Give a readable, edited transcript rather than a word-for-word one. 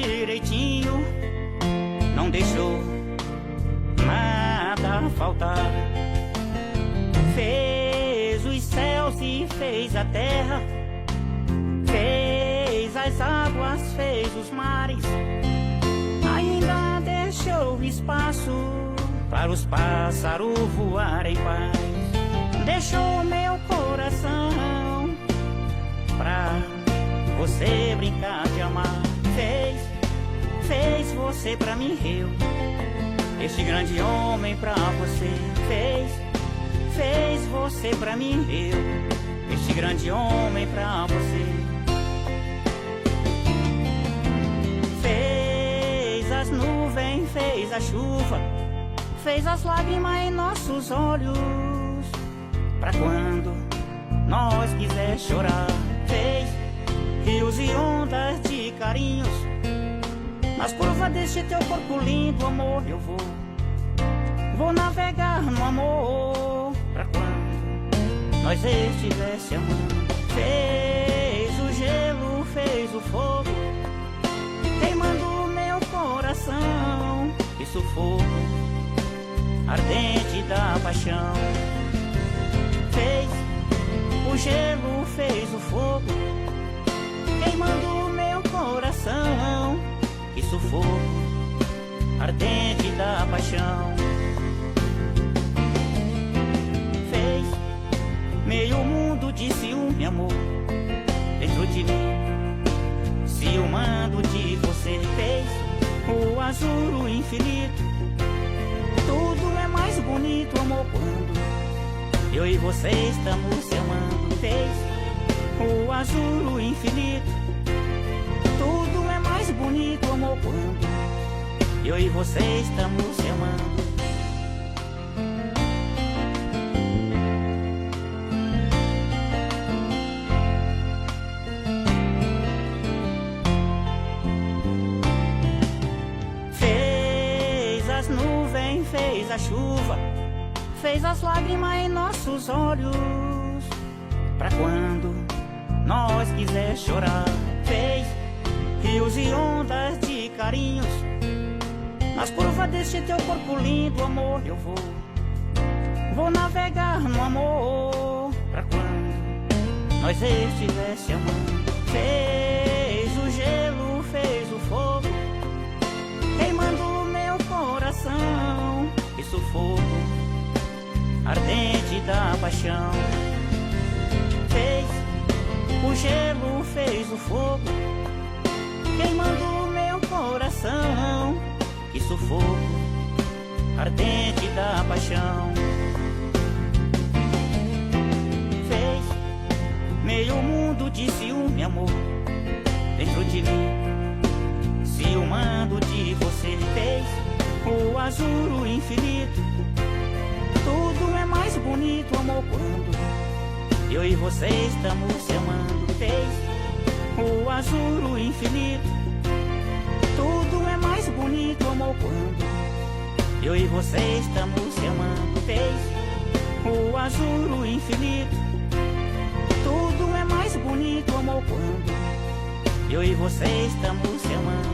direitinho, não deixou nada faltar. Fez os céus e fez a terra, fez as águas, fez os mares, ainda deixou espaço para os pássaros voar em paz. Deixou meu coração pra você brincar de amar. Fez você pra mim, eu, este grande homem pra você. Fez você pra mim, eu, este grande homem pra você. Fez as nuvens, fez a chuva, fez as lágrimas em nossos olhos, pra quando nós quiser chorar. Fez rios e ondas de carinhos, nas curvas deste teu corpo lindo, amor, eu vou navegar no amor, pra quando nós estivesse amando. Fez o gelo, fez o fogo, queimando meu coração, e sufoco ardente da paixão. Fez o gelo, fez o fogo, queimando meu coração, e sufoco ardente da paixão. Fez meio mundo de ciúme, amor, dentro de mim, ciumando de você. Fez o azul, o infinito, tudo é mais bonito, amor, quando eu e você estamos se amando. Fez o azul, o infinito, tudo é mais bonito, amor, quando eu e você estamos se amando. Fez as nuvens, fez a chuva, fez as lágrimas em nossos olhos, pra quando nós quiser chorar. Fez rios e ondas de carinhos, nas curvas deste teu corpo lindo, amor, eu vou navegar no amor, pra quando nós estivesse amando. Fez o gelo, fez o fogo, queimando meu coração, e sufoco ardente da paixão. Fez o gelo, fez o fogo, queimando meu coração, e sufoco ardente da paixão. Fez meio mundo de ciúme, amor, dentro de mim, ciumando de você. Fez o azul, o infinito, tudo é mais bonito, amor, quando eu e você estamos se amando. Fez o azul, o infinito, tudo é mais bonito, amor, quando eu e você estamos se amando. Fez o azul, o infinito, tudo é mais bonito, amor, quando eu e você estamos se amando.